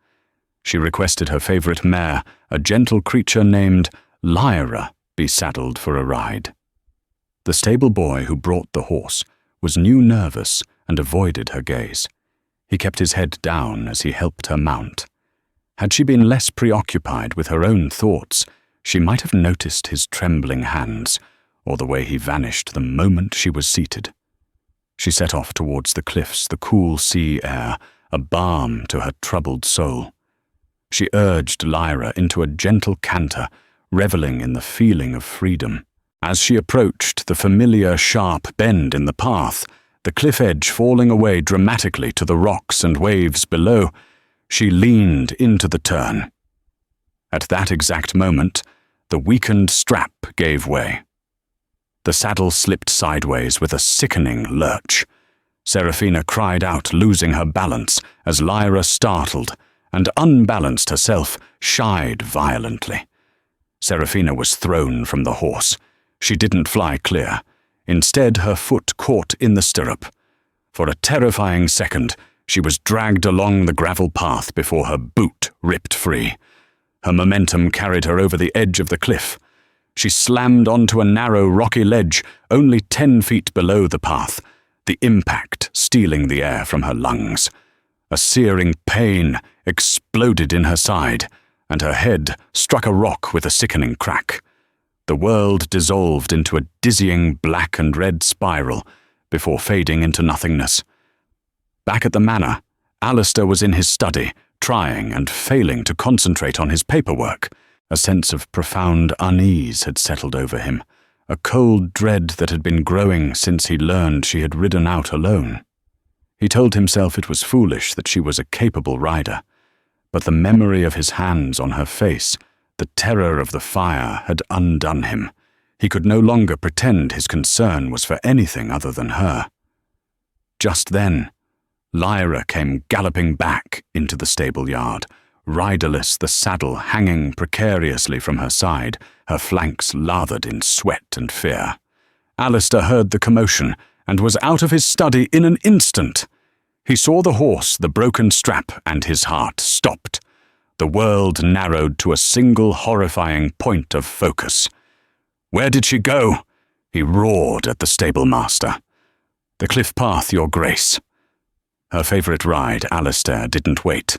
S1: She requested her favorite mare, a gentle creature named Lyra, be saddled for a ride. The stable boy who brought the horse was nervous and avoided her gaze. He kept his head down as he helped her mount. Had she been less preoccupied with her own thoughts, she might have noticed his trembling hands, or the way he vanished the moment she was seated. She set off towards the cliffs, the cool sea air, a balm to her troubled soul. She urged Lyra into a gentle canter, reveling in the feeling of freedom. As she approached the familiar sharp bend in the path, the cliff edge falling away dramatically to the rocks and waves below, she leaned into the turn. At that exact moment, the weakened strap gave way. The saddle slipped sideways with a sickening lurch. Seraphina cried out, losing her balance, as Lyra startled and, unbalanced herself, shied violently. Seraphina was thrown from the horse. She didn't fly clear. Instead, her foot caught in the stirrup. For a terrifying second, she was dragged along the gravel path before her boot ripped free. Her momentum carried her over the edge of the cliff. She slammed onto a narrow, rocky ledge only 10 feet below the path, the impact stealing the air from her lungs. A searing pain exploded in her side, and her head struck a rock with a sickening crack. The world dissolved into a dizzying black and red spiral before fading into nothingness. Back at the manor, Alistair was in his study, trying and failing to concentrate on his paperwork. A sense of profound unease had settled over him, a cold dread that had been growing since he learned she had ridden out alone. He told himself it was foolish that she was a capable rider, but the memory of his hands on her face, the terror of the fire, had undone him. He could no longer pretend his concern was for anything other than her. Just then, Lyra came galloping back into the stable yard, riderless, the saddle hanging precariously from her side, her flanks lathered in sweat and fear. Alistair heard the commotion and was out of his study in an instant. He saw the horse, the broken strap, and his heart stopped. The world narrowed to a single horrifying point of focus. "Where did she go?" he roared at the stable-master. "The cliff path, Your Grace." Her favourite ride, Alistair, didn't wait.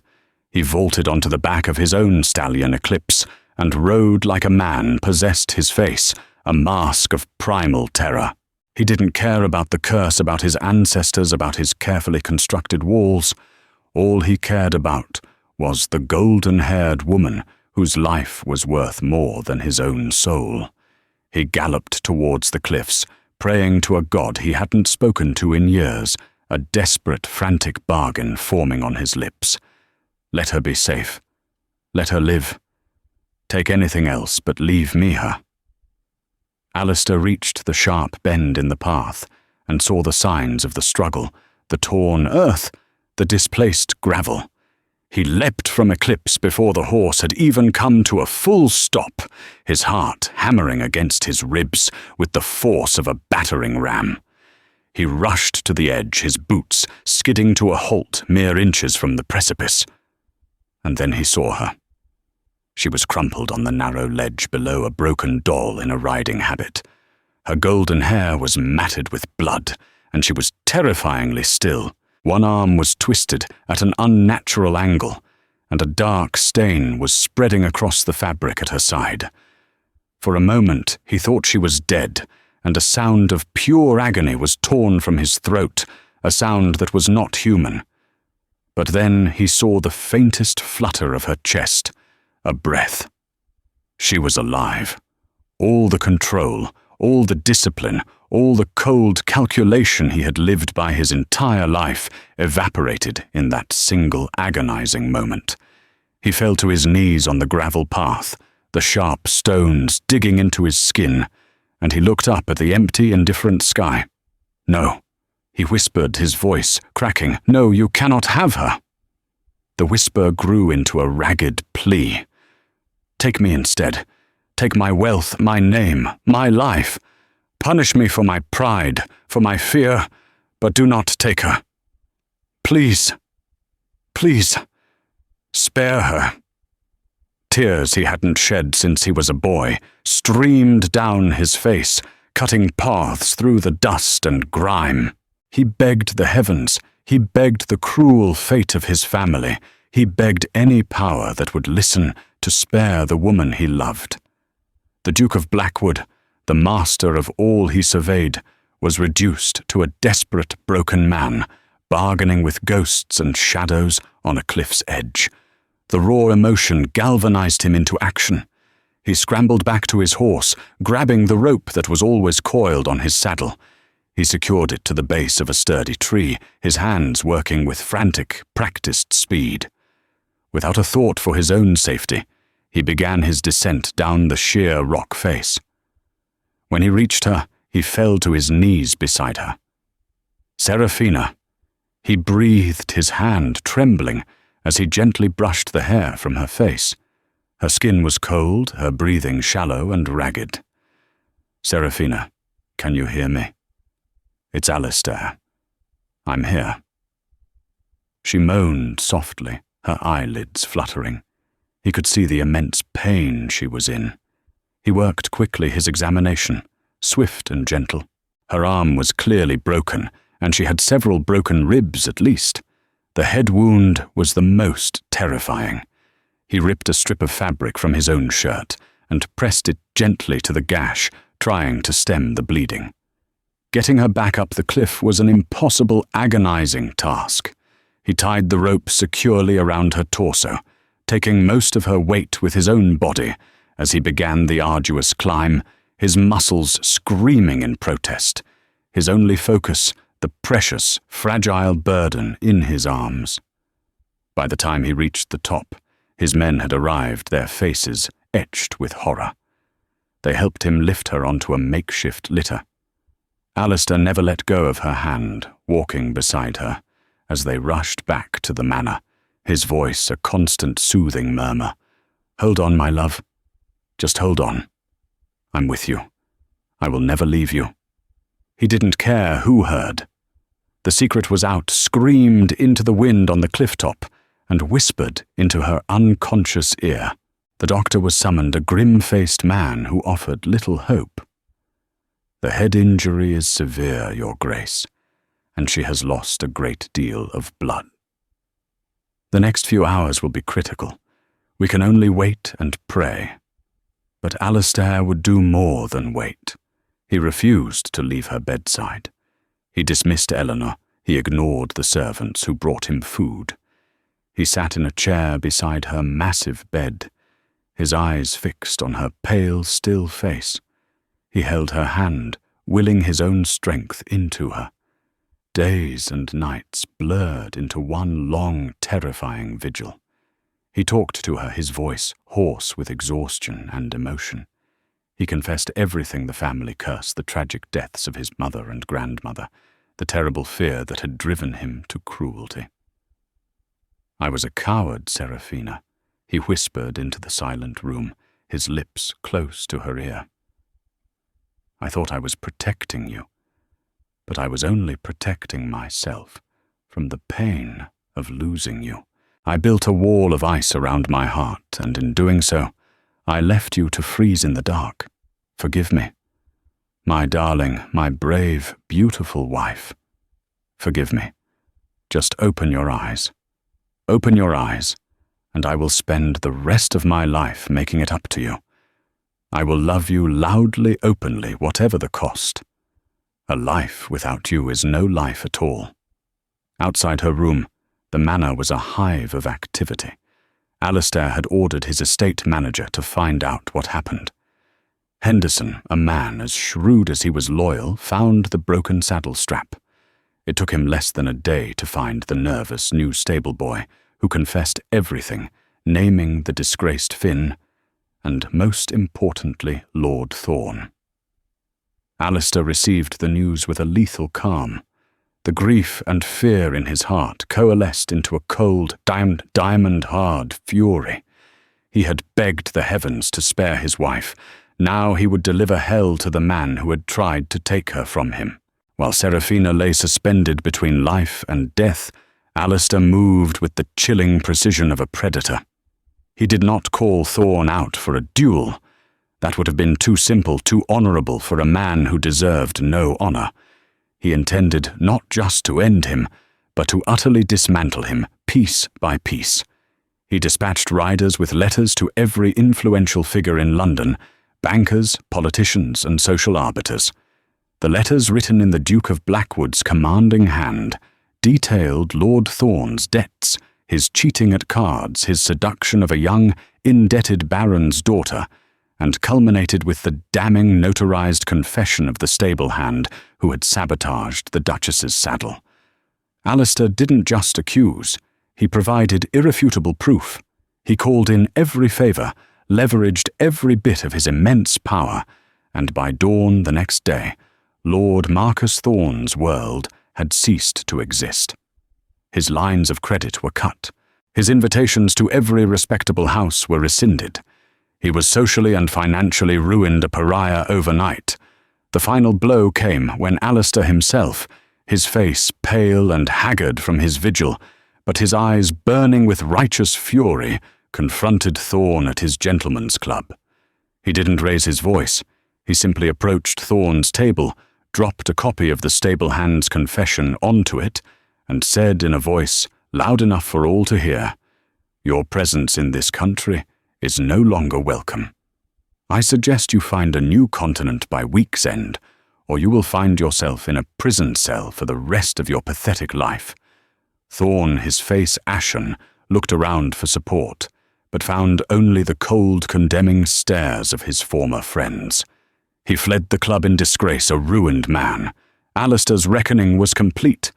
S1: He vaulted onto the back of his own stallion Eclipse and rode like a man, possessed his face, a mask of primal terror. He didn't care about the curse, about his ancestors, about his carefully constructed walls. All he cared about was the golden-haired woman whose life was worth more than his own soul. He galloped towards the cliffs, praying to a god he hadn't spoken to in years, a desperate, frantic bargain forming on his lips. Let her be safe. Let her live. Take anything else, but leave me her. Alistair reached the sharp bend in the path and saw the signs of the struggle, the torn earth, the displaced gravel. He leapt from Eclipse before the horse had even come to a full stop, his heart hammering against his ribs with the force of a battering ram. He rushed to the edge, his boots skidding to a halt mere inches from the precipice. And then he saw her. She was crumpled on the narrow ledge below a broken doll in a riding habit. Her golden hair was matted with blood, and she was terrifyingly still. One arm was twisted at an unnatural angle, and a dark stain was spreading across the fabric at her side. For a moment he thought she was dead, and a sound of pure agony was torn from his throat, a sound that was not human. But then he saw the faintest flutter of her chest, a breath. She was alive. All the control, all the discipline, all the cold calculation he had lived by his entire life evaporated in that single agonizing moment. He fell to his knees on the gravel path, the sharp stones digging into his skin, and he looked up at the empty, indifferent sky. "No," he whispered, his voice cracking. "No, you cannot have her." The whisper grew into a ragged plea. "Take me instead. Take my wealth, my name, my life. Punish me for my pride, for my fear, but do not take her. Please, please, spare her." Tears he hadn't shed since he was a boy streamed down his face, cutting paths through the dust and grime. He begged the heavens, he begged the cruel fate of his family, he begged any power that would listen to spare the woman he loved. The Duke of Blackwood, the master of all he surveyed, was reduced to a desperate, broken man, bargaining with ghosts and shadows on a cliff's edge. The raw emotion galvanized him into action. He scrambled back to his horse, grabbing the rope that was always coiled on his saddle. He secured it to the base of a sturdy tree, his hands working with frantic, practiced speed. Without a thought for his own safety, he began his descent down the sheer rock face. When he reached her, he fell to his knees beside her. "Seraphina." He breathed, his hand trembling, as he gently brushed the hair from her face. Her skin was cold, her breathing shallow and ragged. "Seraphina, can you hear me? It's Alistair. I'm here." She moaned softly, her eyelids fluttering. He could see the immense pain she was in. He worked quickly his examination, swift and gentle. Her arm was clearly broken, and she had several broken ribs at least. The head wound was the most terrifying. He ripped a strip of fabric from his own shirt and pressed it gently to the gash, trying to stem the bleeding. Getting her back up the cliff was an impossible, agonizing task. He tied the rope securely around her torso, taking most of her weight with his own body as he began the arduous climb, his muscles screaming in protest, his only focus the precious, fragile burden in his arms. By the time he reached the top, his men had arrived, their faces etched with horror. They helped him lift her onto a makeshift litter. Alistair never let go of her hand, walking beside her, as they rushed back to the manor, his voice a constant soothing murmur. "Hold on, my love. Just hold on. I'm with you. I will never leave you." He didn't care who heard. The secret was out, screamed into the wind on the cliff top, and whispered into her unconscious ear. The doctor was summoned, a grim-faced man who offered little hope. "The head injury is severe, Your Grace, and she has lost a great deal of blood. The next few hours will be critical. We can only wait and pray." But Alistair would do more than wait. He refused to leave her bedside. He dismissed Eleanor. He ignored the servants who brought him food. He sat in a chair beside her massive bed, his eyes fixed on her pale, still face. He held her hand, willing his own strength into her. Days and nights blurred into one long, terrifying vigil. He talked to her, his voice hoarse with exhaustion and emotion. He confessed everything the family cursed, the tragic deaths of his mother and grandmother, the terrible fear that had driven him to cruelty. "I was a coward, Seraphina," he whispered into the silent room, his lips close to her ear. "I thought I was protecting you, but I was only protecting myself from the pain of losing you, I built a wall of ice around my heart, and in doing so, I left you to freeze in the dark. Forgive me. My darling, my brave, beautiful wife. Forgive me. Just open your eyes. Open your eyes, and I will spend the rest of my life making it up to you. I will love you loudly, openly, whatever the cost. A life without you is no life at all. Outside her room, the manor was a hive of activity. Alistair had ordered his estate manager to find out what happened. Henderson, a man as shrewd as he was loyal, found the broken saddle strap. It took him less than a day to find the nervous new stable boy, who confessed everything, naming the disgraced Finn, and most importantly, Lord Thorn. Alistair received the news with a lethal calm. The grief and fear in his heart coalesced into a cold, diamond-hard fury. He had begged the heavens to spare his wife. Now he would deliver hell to the man who had tried to take her from him. While Seraphina lay suspended between life and death, Alistair moved with the chilling precision of a predator. He did not call Thorn out for a duel. That would have been too simple, too honourable for a man who deserved no honour. He intended not just to end him, but to utterly dismantle him, piece by piece. He dispatched riders with letters to every influential figure in London, bankers, politicians, and social arbiters. The letters, written in the Duke of Blackwood's commanding hand, detailed Lord Thorn's debts, his cheating at cards, his seduction of a young, indebted baron's daughter, and culminated with the damning notarized confession of the stable hand who had sabotaged the Duchess's saddle. Alistair didn't just accuse, he provided irrefutable proof. He called in every favour, leveraged every bit of his immense power, and by dawn the next day, Lord Marcus Thorn's world had ceased to exist. His lines of credit were cut. His invitations to every respectable house were rescinded. He was socially and financially ruined a pariah overnight. The final blow came when Alistair himself, his face pale and haggard from his vigil, but his eyes burning with righteous fury, confronted Thorn at his gentleman's club. He didn't raise his voice. He simply approached Thorn's table, dropped a copy of the stable hand's confession onto it, and said in a voice loud enough for all to hear, "Your presence in this country is no longer welcome. I suggest you find a new continent by week's end, or you will find yourself in a prison cell for the rest of your pathetic life." Thorn, his face ashen, looked around for support, but found only the cold, condemning stares of his former friends. He fled the club in disgrace, a ruined man. Alistair's reckoning was complete.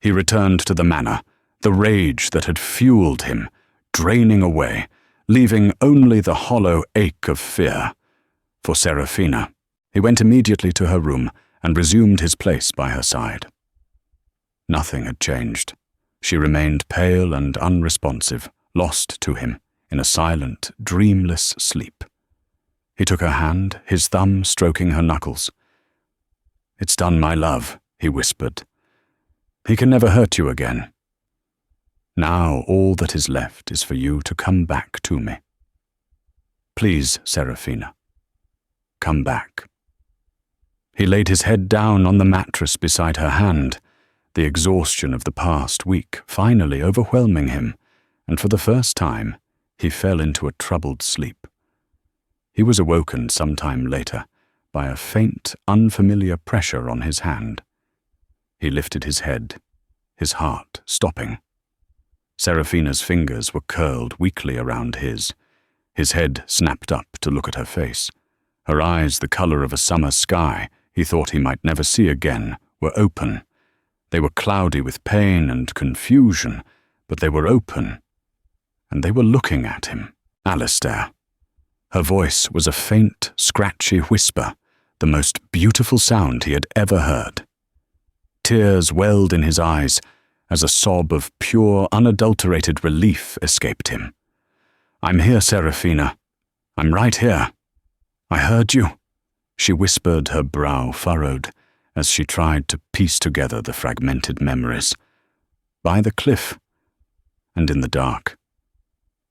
S1: He returned to the manor, the rage that had fueled him, draining away, leaving only the hollow ache of fear. For Seraphina, he went immediately to her room and resumed his place by her side. Nothing had changed. She remained pale and unresponsive, lost to him in a silent, dreamless sleep. He took her hand, his thumb stroking her knuckles. "It's done, my love," he whispered. "He can never hurt you again. Now all that is left is for you to come back to me. Please, Seraphina, come back." He laid his head down on the mattress beside her hand, the exhaustion of the past week finally overwhelming him, and for the first time he fell into a troubled sleep. He was awoken some time later by a faint, unfamiliar pressure on his hand. He lifted his head, his heart stopping. Seraphina's fingers were curled weakly around his. His head snapped up to look at her face. Her eyes, the color of a summer sky he thought he might never see again, were open. They were cloudy with pain and confusion, but they were open, and they were looking at him. Alistair. Her voice was a faint, scratchy whisper, the most beautiful sound he had ever heard. Tears welled in his eyes as a sob of pure, unadulterated relief escaped him. "I'm here, Seraphina. I'm right here. I heard you," she whispered, her brow furrowed, as she tried to piece together the fragmented memories. "By the cliff. and in the dark.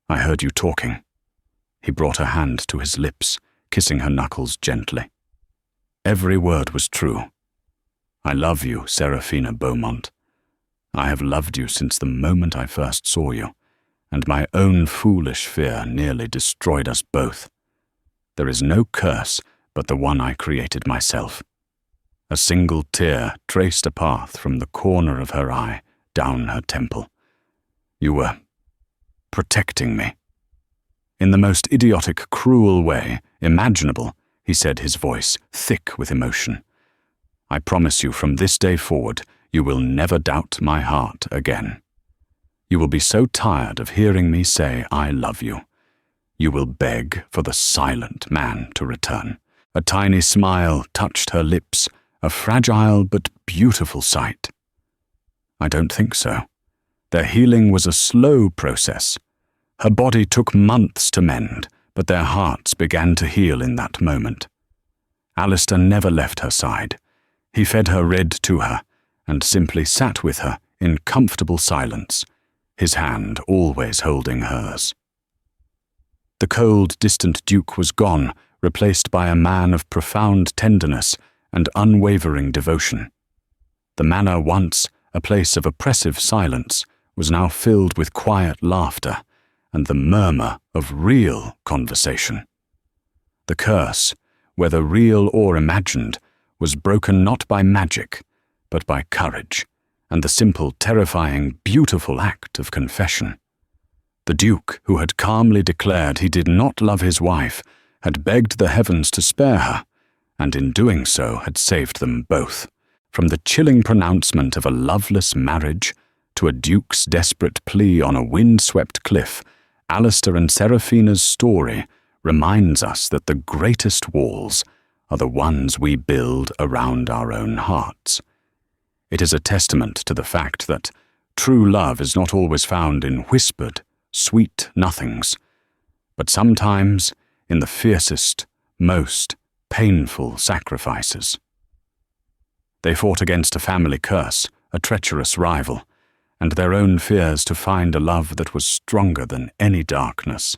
S1: I heard you talking. He brought her hand to his lips, kissing her knuckles gently. Every word was true. I love you, Seraphina Beaumont. I have loved you since the moment I first saw you, and my own foolish fear nearly destroyed us both. There is no curse but the one I created myself. A single tear traced a path from the corner of her eye down her temple. You were protecting me. In the most idiotic, cruel way imaginable, he said, his voice thick with emotion. I promise you from this day forward, you will never doubt my heart again. You will be so tired of hearing me say I love you. You will beg for the silent man to return. A tiny smile touched her lips, a fragile but beautiful sight. I don't think so. Their healing was a slow process. Her body took months to mend, but their hearts began to heal in that moment. Alistair never left her side. He fed her red to her, and simply sat with her in comfortable silence, his hand always holding hers. The cold, distant Duke was gone, replaced by a man of profound tenderness and unwavering devotion. The manor, once a place of oppressive silence, was now filled with quiet laughter and the murmur of real conversation. The curse, whether real or imagined, was broken not by magic, but by courage, and the simple, terrifying, beautiful act of confession. The Duke, who had calmly declared he did not love his wife, had begged the heavens to spare her, and in doing so had saved them both. From the chilling pronouncement of a loveless marriage to a duke's desperate plea on a wind-swept cliff, Alistair and Seraphina's story reminds us that the greatest walls are the ones we build around our own hearts. It is a testament to the fact that true love is not always found in whispered, sweet nothings, but sometimes in the fiercest, most painful sacrifices. They fought against a family curse, a treacherous rival, and their own fears to find a love that was stronger than any darkness.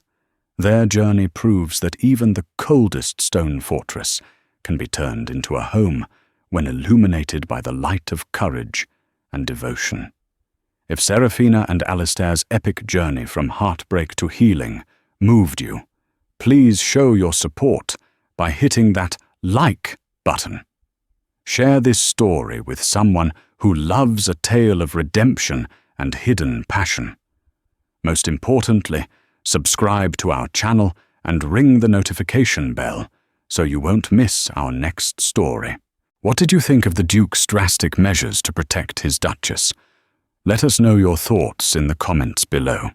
S1: Their journey proves that even the coldest stone fortress can be turned into a home when illuminated by the light of courage and devotion. If Seraphina and Alistair's epic journey from heartbreak to healing moved you, please show your support by hitting that like button. Share this story with someone who loves a tale of redemption and hidden passion. Most importantly, subscribe to our channel and ring the notification bell so you won't miss our next story. What did you think of the Duke's drastic measures to protect his Duchess? Let us know your thoughts in the comments below.